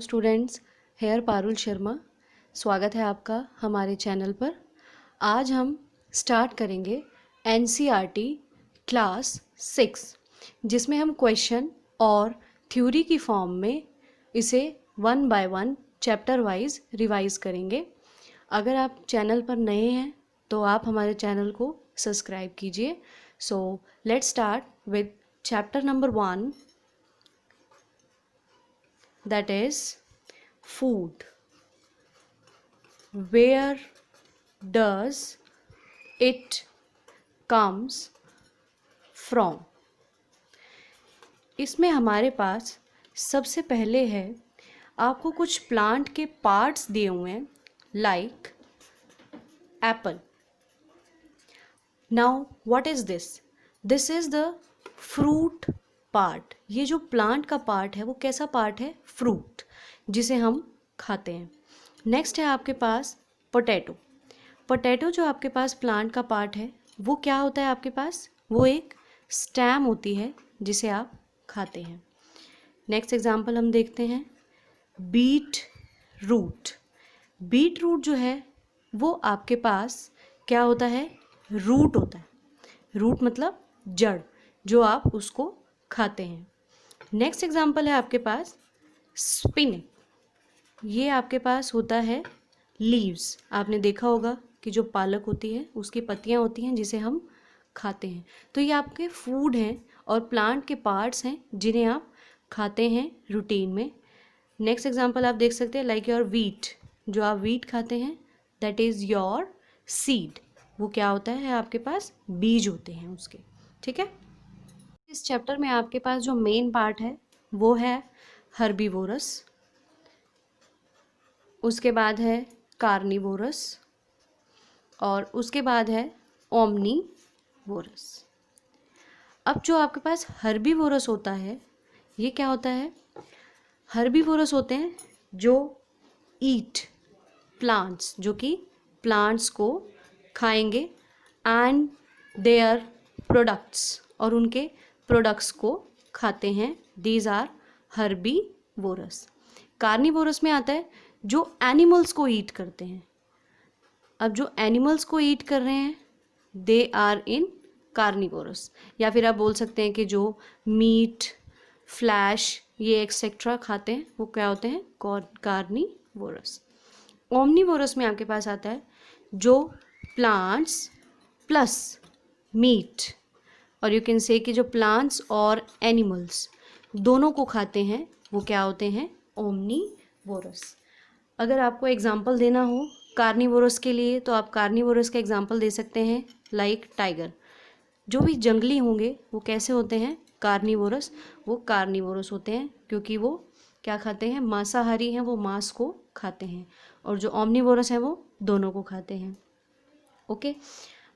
Students, hair Parul Sharma, स्वागत है आपका हमारे चैनल पर। आज हम स्टार्ट करेंगे NCERT क्लास 6, जिसमें हम क्वेश्चन और थ्योरी की फॉर्म में इसे 1 बाय 1 चैप्टर वाइज रिवाइज करेंगे। अगर आप चैनल पर नए हैं तो आप हमारे चैनल को सब्सक्राइब कीजिए। So let's start with chapter number 1, that is food. Where does it comes from? इसमें हमारे पास सबसे पहले है, आपको कुछ प्लांट के पार्ट्स दिए हुए हैं, like Apple. Now what is this? This is the fruit part. ये जो प्लांट का पार्ट है वो कैसा पार्ट है? फ्रूट, जिसे हम खाते हैं. नेक्स्ट है आपके पास पोटैटो. पोटैटो जो आपके पास प्लांट का पार्ट है वो क्या होता है आपके पास? वो एक स्टेम होती है जिसे आप खाते हैं. नेक्स्ट एग्जांपल हम देखते हैं, बीट रूट. बीट रूट जो है वो आपके पास क्या होता है? रूट होता है. रूट मतलब जड़, जो आप उसको खाते हैं. नेक्स्ट एग्जांपल है आपके पास स्पिनच. ये आपके पास होता है लीव्स. आपने देखा होगा कि जो पालक होती है उसकी पत्तियां होती हैं जिसे हम खाते हैं. तो ये आपके फूड हैं और प्लांट के पार्ट्स हैं जिन्हें आप खाते हैं रूटीन में. नेक्स्ट एग्जांपल आप देख सकते हैं, लाइक योर वीट. जो आप वीट खाते हैं दैट इज़ योर सीड. वो क्या होता है? आपके पास बीज होते हैं उसके. ठीक है. इस चैप्टर में आपके पास जो मेन पार्ट है वो है हर्बीवोरस, उसके बाद है कार्निवोरस और उसके बाद है ओमनीवोरस. अब जो आपके पास हर्बीवोरस होता है ये क्या होता है? हर्बीवोरस होते हैं जो ईट प्लांट्स, जो कि प्लांट्स को खाएंगे एंड देयर प्रोडक्ट्स, और उनके प्रोडक्ट्स को खाते हैं. These are herbivorous. कार्निवोरस में आता है जो एनिमल्स को ईट करते हैं. अब जो एनिमल्स को ईट कर रहे हैं दे आर इन कार्निवोरस. या फिर आप बोल सकते हैं कि जो मीट, फ्लैश, ये एक्सेट्रा खाते हैं वो क्या होते हैं? कार्निवोरस. ओमनीवोरस में आपके पास आता है जो प्लांट्स प्लस मीट, और यू कैन से कि जो प्लांट्स और एनिमल्स दोनों को खाते हैं वो क्या होते हैं? ओमनीवोरस. अगर आपको एग्जांपल देना हो कार्निवोरस के लिए तो आप कार्निवोरस का एग्जांपल दे सकते हैं, लाइक टाइगर. जो भी जंगली होंगे वो कैसे होते हैं? कार्निवोरस. वो कार्निवोरस होते हैं क्योंकि वो क्या खाते हैं? मांसाहारी हैं, वो मांस को खाते हैं. और जो ओमनीवोरस हैं वो दोनों को खाते हैं. ओके.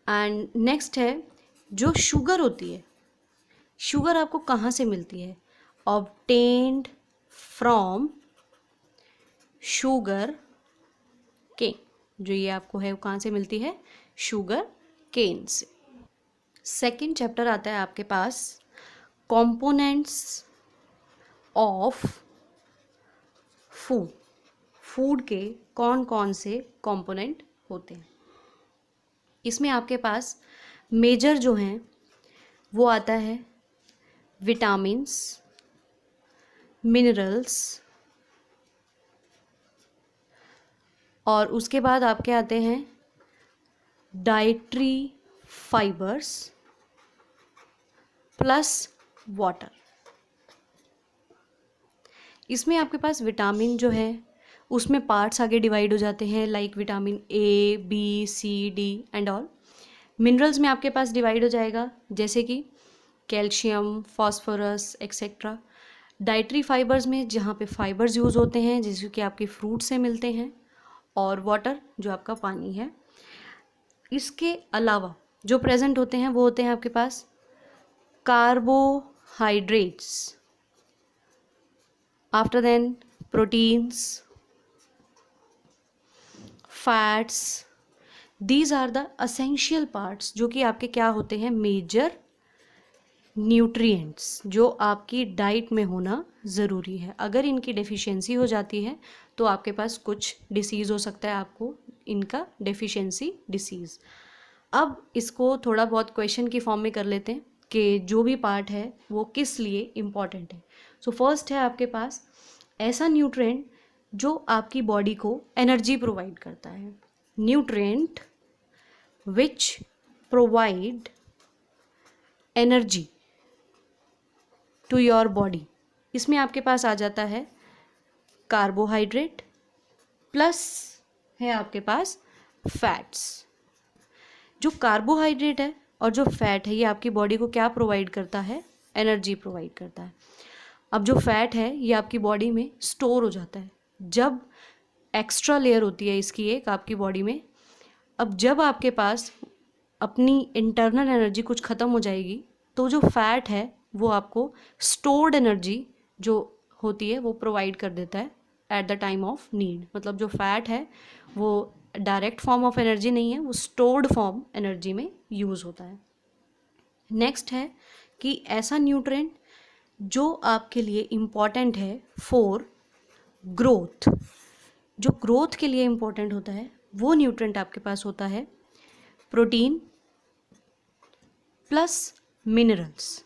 एंड नेक्स्ट है जो शुगर होती है. शुगर आपको कहाँ से मिलती है? Obtained from sugarcane. जो ये आपको है वो कहाँ से मिलती है? शुगर केन से. सेकेंड चैप्टर आता है आपके पास कंपोनेंट्स ऑफ फूड. फूड के कौन कौन से कंपोनेंट होते हैं. इसमें आपके पास मेजर जो हैं वो आता है विटामिन्स, मिनरल्स, और उसके बाद आपके आते हैं डाइटरी फाइबर्स प्लस वाटर. इसमें आपके पास विटामिन जो है उसमें पार्ट्स आगे डिवाइड हो जाते हैं, like vitamin A, B, C, D and all. Minerals में आपके पास डिवाइड हो जाएगा जैसे कि calcium, phosphorus etcetera. Dietary fibres में जहाँ पे फाइबर्स यूज़ होते हैं जैसे कि आपके फ्रूट से मिलते हैं, और वाटर जो आपका पानी है. इसके अलावा जो प्रेजेंट होते हैं वो होते हैं आपके पास carbohydrates, after then proteins, fats. These are the essential parts जो कि आपके क्या होते हैं? मेजर न्यूट्रिएंट्स, जो आपकी डाइट में होना ज़रूरी है। अगर इनकी डेफिशिएंसी हो जाती है तो आपके पास कुछ डिसीज़ हो सकता है, आपको इनका डेफिशिएंसी डिसीज़। अब इसको थोड़ा बहुत क्वेश्चन की फॉर्म में कर लेते हैं कि जो भी पार्ट है वो किस लिए इम्पॉर्टेंट है। सो फर्स्ट है आपके पास ऐसा न्यूट्रिएंट जो आपकी बॉडी को एनर्जी प्रोवाइड करता है। Nutrient which provide energy to your body. इसमें आपके पास आ जाता है कार्बोहाइड्रेट प्लस है आपके पास फैट्स। जो कार्बोहाइड्रेट है और जो फैट है ये आपकी बॉडी को क्या प्रोवाइड करता है? एनर्जी प्रोवाइड करता है। अब जो फैट है ये आपकी बॉडी में स्टोर हो जाता है जब एक्स्ट्रा लेयर होती है इसकी एक आपकी बॉडी में। अब जब आपके पास अपनी इंटरनल एनर्जी कुछ ख़त्म हो जाएगी तो जो फैट है वो आपको स्टोर्ड एनर्जी जो होती है वो प्रोवाइड कर देता है at the time of need. मतलब जो फैट है वो डायरेक्ट फॉर्म ऑफ एनर्जी नहीं है, वो स्टोर्ड फॉर्म एनर्जी में यूज़ होता है। नेक्स्ट है कि ऐसा न्यूट्रिएंट जो आपके लिए इम्पॉर्टेंट है फॉर ग्रोथ। जो ग्रोथ के लिए इम्पॉर्टेंट होता है वो न्यूट्रिएंट आपके पास होता है प्रोटीन प्लस मिनरल्स।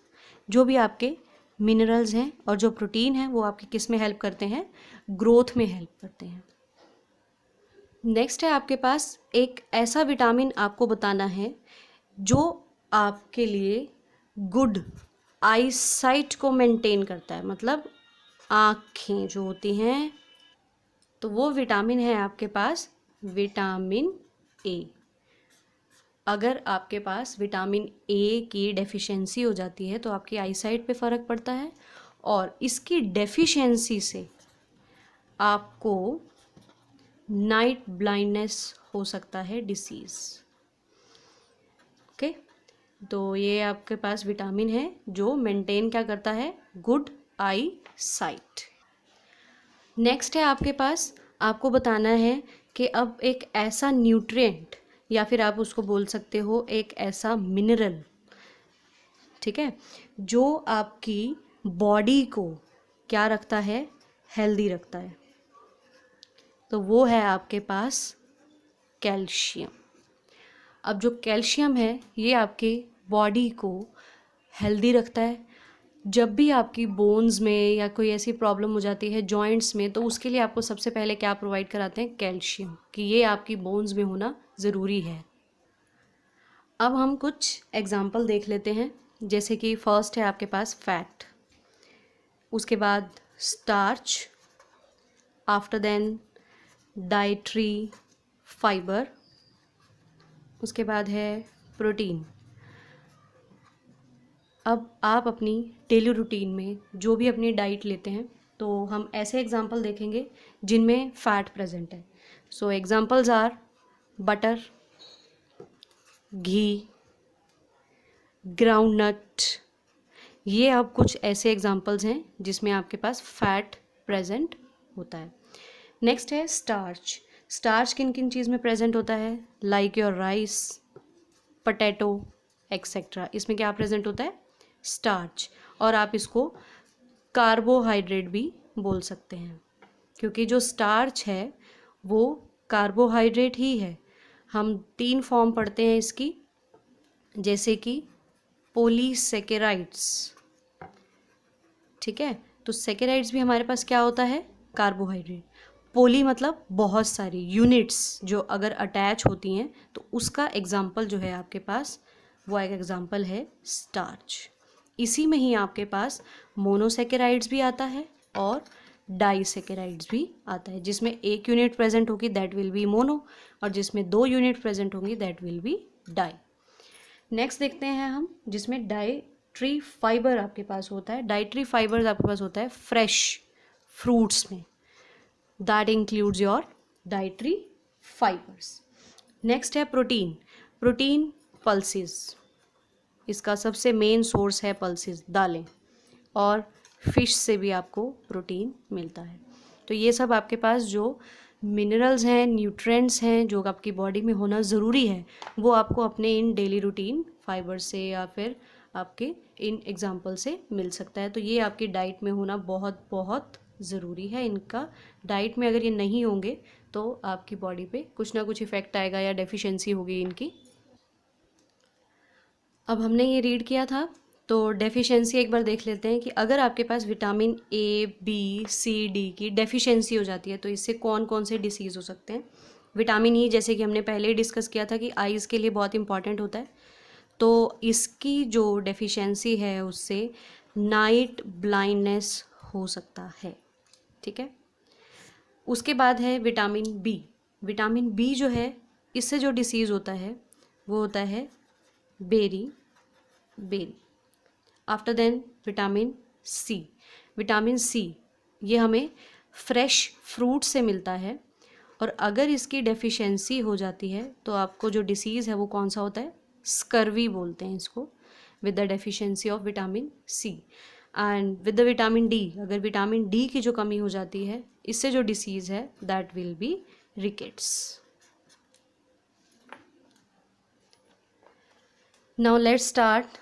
जो भी आपके मिनरल्स हैं और जो प्रोटीन है वो आपके किस में हेल्प करते हैं? ग्रोथ में हेल्प करते हैं। नेक्स्ट है आपके पास एक ऐसा विटामिन आपको बताना है जो आपके लिए गुड आई साइट को मेंटेन करता है, मतलब आँखें जो होती हैं, तो वो विटामिन है आपके पास विटामिन ए। अगर आपके पास विटामिन ए की डेफिशिएंसी हो जाती है तो आपकी आई साइट पे फ़र्क पड़ता है और इसकी डेफिशिएंसी से आपको नाइट ब्लाइंडनेस हो सकता है डिसीज़। ओके, तो ये आपके पास विटामिन है जो मेंटेन क्या करता है? Good I site. नेक्स्ट है आपके पास आपको बताना है कि अब एक ऐसा न्यूट्रिएंट या फिर आप उसको बोल सकते हो एक ऐसा मिनरल, ठीक है, जो आपकी बॉडी को क्या रखता है? हेल्दी रखता है। तो वो है आपके पास कैल्शियम। अब जो कैल्शियम है ये आपके बॉडी को हेल्दी रखता है। जब भी आपकी बोन्स में या कोई ऐसी प्रॉब्लम हो जाती है जॉइंट्स में तो उसके लिए आपको सबसे पहले क्या प्रोवाइड कराते हैं? कैल्शियम, कि ये आपकी बोन्स में होना ज़रूरी है। अब हम कुछ एग्जाम्पल देख लेते हैं, जैसे कि फर्स्ट है आपके पास फैट, उसके बाद starch, after then dietary fibre, उसके बाद है प्रोटीन। अब आप अपनी डेली रूटीन में जो भी अपनी डाइट लेते हैं तो हम ऐसे एग्जाम्पल देखेंगे जिनमें फ़ैट प्रेजेंट है। So examples are butter, ghee, groundnut. ये अब कुछ ऐसे एग्जाम्पल्स हैं जिसमें आपके पास फ़ैट प्रेजेंट होता है। नेक्स्ट है स्टार्च। स्टार्च किन किन चीज़ में प्रेजेंट होता है? Like your rice, potato etcetera. इसमें क्या प्रेजेंट होता है? स्टार्च। और आप इसको कार्बोहाइड्रेट भी बोल सकते हैं क्योंकि जो स्टार्च है वो कार्बोहाइड्रेट ही है। हम 3 फॉर्म पढ़ते हैं इसकी, जैसे कि पॉलीसेकेराइड्स, ठीक है। तो सेकेराइड्स भी हमारे पास क्या होता है? कार्बोहाइड्रेट। पोली मतलब बहुत सारी यूनिट्स जो अगर अटैच होती हैं तो उसका एग्जाम्पल जो है आपके पास वो एक एग्जाम्पल है स्टार्च। इसी में ही आपके पास मोनोसेकेराइड्स भी आता है और डाइसेकेराइड्स भी आता है। जिसमें एक यूनिट प्रेजेंट होगी दैट विल बी मोनो और जिसमें 2 यूनिट प्रेजेंट होंगी that will be di. Next देखते हैं हम जिसमें डाइट्री फाइबर आपके पास होता है। डाइट्री फाइबर आपके पास होता है फ्रेश फ्रूट्स में, that includes your dietary fibres. Next है प्रोटीन। प्रोटीन पल्सेस, इसका सबसे मेन सोर्स है पल्सेस, दालें, और फिश से भी आपको प्रोटीन मिलता है। तो ये सब आपके पास जो मिनरल्स हैं, न्यूट्रिएंट्स हैं जो आपकी बॉडी में होना ज़रूरी है वो आपको अपने इन डेली रूटीन फाइबर से या फिर आपके इन एग्जाम्पल से मिल सकता है। तो ये आपकी डाइट में होना बहुत बहुत ज़रूरी है। इनका डाइट में अगर ये नहीं होंगे तो आपकी बॉडी पे कुछ ना कुछ इफ़ेक्ट आएगा या डेफिशिएंसी होगी इनकी। अब हमने ये रीड किया था, तो डेफिशिएंसी एक बार देख लेते हैं कि अगर आपके पास vitamin A, B, C, D की डेफिशिएंसी हो जाती है तो इससे कौन कौन से डिसीज़ हो सकते हैं। विटामिन ई जैसे कि हमने पहले ही डिस्कस किया था कि आइज़ के लिए बहुत इंपॉर्टेंट होता है, तो इसकी जो डेफिशिएंसी है उससे नाइट ब्लाइंडनेस हो सकता है। ठीक है। उसके बाद है विटामिन बी। विटामिन बी जो है, इससे जो डिसीज़ होता है वो होता है बेरी। After then vitamin C. Vitamin C ये हमें फ्रेश फ्रूट से मिलता है, और अगर इसकी डेफिशिएंसी हो जाती है तो आपको जो डिसीज़ है वो कौन सा होता है, स्कर्वी बोलते हैं इसको, with the deficiency of vitamin C. And with the vitamin D, अगर विटामिन डी की जो कमी हो जाती है, इससे जो डिसीज़ है that will B rickets. Now let's start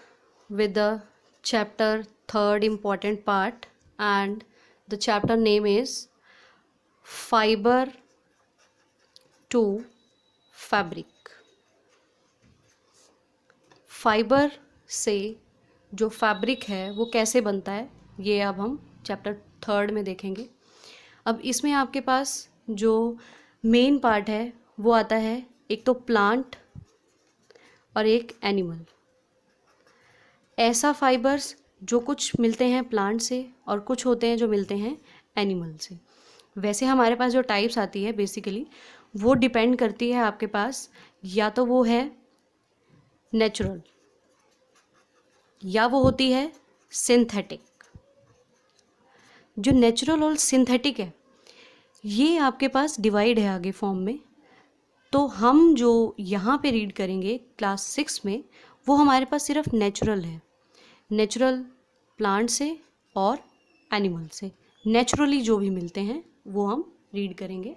with the chapter third important part, and the chapter name is Fiber to Fabric. Fibre से जो फैब्रिक है वो कैसे बनता है, ये अब हम चैप्टर थर्ड में देखेंगे। अब इसमें आपके पास जो मेन पार्ट है वो आता है, एक तो प्लांट और एक एनिमल। ऐसा फाइबर्स जो कुछ मिलते हैं प्लांट से और कुछ होते हैं जो मिलते हैं एनिमल से। वैसे हमारे पास जो टाइप्स आती है बेसिकली वो डिपेंड करती है आपके पास, या तो वो है नेचुरल या वो होती है सिंथेटिक। जो नेचुरल और सिंथेटिक है ये आपके पास डिवाइड है आगे फॉर्म में। तो हम जो यहाँ पे रीड करेंगे क्लास 6 में वो हमारे पास सिर्फ नेचुरल है। नेचुरल प्लांट से और एनिमल से नेचुरली जो भी मिलते हैं वो हम रीड करेंगे।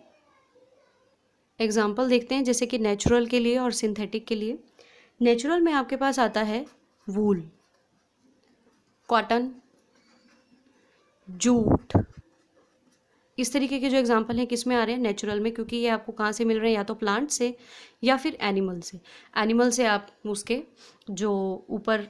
एग्जाम्पल देखते हैं, जैसे कि नेचुरल के लिए और सिंथेटिक के लिए। नेचुरल में आपके पास आता है वूल, कॉटन, जूट। इस तरीके के जो एग्जांपल हैं किस में आ रहे हैं, नेचुरल में, क्योंकि ये आपको कहाँ से मिल रहे हैं, या तो प्लांट से या फिर एनिमल से। एनिमल से आप उसके जो ऊपर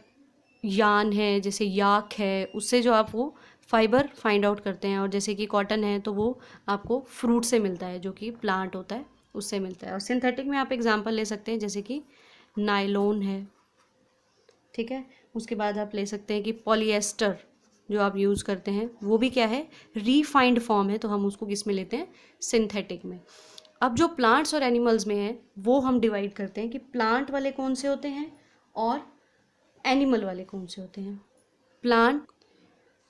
यान है, जैसे याक है, उससे जो आप वो फाइबर फाइंड आउट करते हैं। और जैसे कि कॉटन है तो वो आपको फ्रूट से मिलता है, जो कि प्लांट होता है उससे मिलता है। और सिंथेटिक में आप एग्जांपल ले सकते हैं, जैसे कि नायलॉन है, ठीक है। उसके बाद आप ले सकते हैं कि पॉलिएस्टर जो आप यूज़ करते हैं वो भी क्या है, रीफाइंड फॉर्म है, तो हम उसको किस में लेते हैं, सिंथेटिक में। अब जो प्लांट्स और एनिमल्स में है वो हम डिवाइड करते हैं कि प्लांट वाले कौन से होते हैं और एनिमल वाले कौन से होते हैं। प्लांट,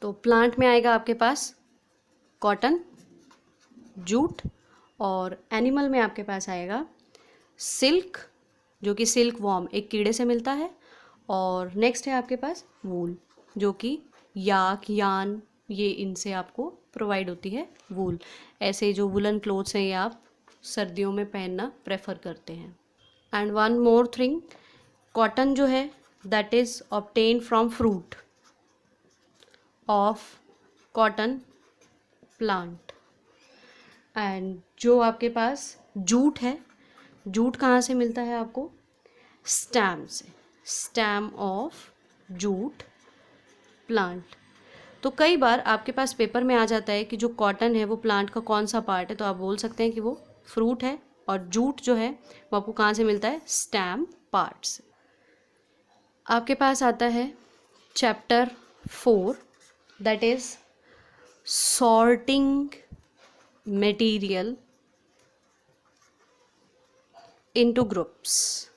तो प्लांट में आएगा आपके पास कॉटन, जूट, और एनिमल में आपके पास आएगा सिल्क, जो कि सिल्क वॉर्म एक कीड़े से मिलता है। और नेक्स्ट है आपके पास वूल, जो कि याक, यान, ये इनसे आपको प्रोवाइड होती है वूल। ऐसे जो वुलन क्लोथ्स हैं ये आप सर्दियों में पहनना प्रेफर करते हैं। And one more thing, cotton जो है that is obtain from fruit of cotton plant. And जो आपके पास जूट है, जूट कहाँ से मिलता है आपको, स्टैम से, स्टैम ऑफ जूट प्लांट। तो कई बार आपके पास पेपर में आ जाता है कि जो कॉटन है वो प्लांट का कौन सा पार्ट है, तो आप बोल सकते हैं कि वो फ्रूट है, और जूट जो है वो आपको कहाँ से मिलता है, स्टैम पार्ट से। आपके पास आता है chapter 4 that is sorting material into groups.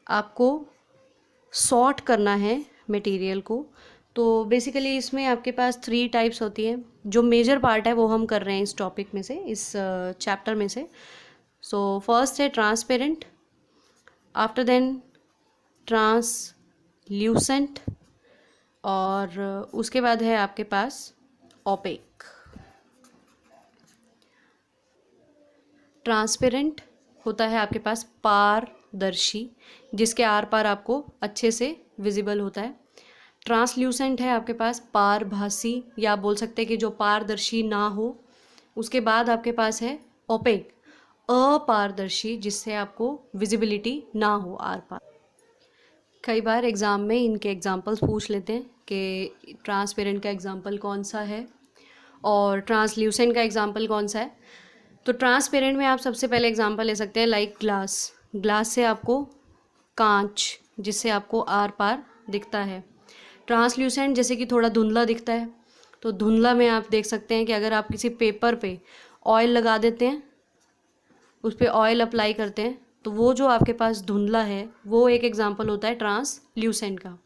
आपको सॉर्ट करना है मटेरियल को। तो बेसिकली इसमें आपके पास 3 टाइप्स होती हैं। जो मेजर पार्ट है वो हम कर रहे हैं इस टॉपिक में से, इस चैप्टर में से। सो फर्स्ट है ट्रांसपेरेंट, आफ्टर देन ट्रांसल्यूसेंट, और उसके बाद है आपके पास ओपेक। ट्रांसपेरेंट होता है आपके पास पार दर्शी, जिसके आर पार आपको अच्छे से विजिबल होता है। ट्रांसल्यूसेंट है आपके पास पारभासी, या आप बोल सकते हैं कि जो पारदर्शी ना हो। उसके बाद आपके पास है ओपेक, अपारदर्शी, जिससे आपको विजिबिलिटी ना हो आर पार। कई बार एग्ज़ाम में इनके एग्जांपल्स पूछ लेते हैं कि ट्रांसपेरेंट का एग्जांपल कौन सा है और ट्रांसल्यूसेंट का एग्जांपल कौन सा है। तो ट्रांसपेरेंट में आप सबसे पहले एग्जांपल ले सकते हैं लाइक ग्लास। ग्लास से आपको कांच, जिससे आपको आर पार दिखता है। ट्रांसल्यूसेंट जैसे कि थोड़ा धुंधला दिखता है, तो धुंधला में आप देख सकते हैं कि अगर आप किसी पेपर पे ऑयल लगा देते हैं, उस पर ऑयल अप्लाई करते हैं, तो वो जो आपके पास धुंधला है वो एक एग्जांपल होता है ट्रांसल्यूसेंट का।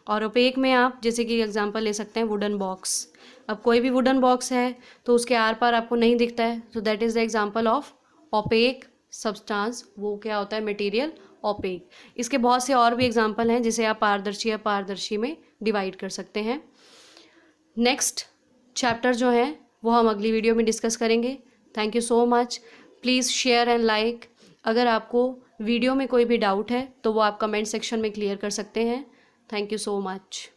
और ओपेक में आप जैसे कि एग्जांपल ले सकते हैं वुडन बॉक्स। अब कोई भी वुडन बॉक्स है तो उसके आर पार आपको नहीं दिखता है, तो that is the example of opaque substance. वो क्या होता है, मटेरियल ओपेक। इसके बहुत से और भी एग्जांपल हैं जिसे आप पारदर्शी या पारदर्शी में डिवाइड कर सकते हैं। नेक्स्ट चैप्टर जो है वो हम अगली वीडियो में डिस्कस करेंगे। Thank you so much. Please share and like. अगर आपको वीडियो में कोई भी डाउट है तो वो आप कमेंट सेक्शन में क्लियर कर सकते हैं। Thank you so much.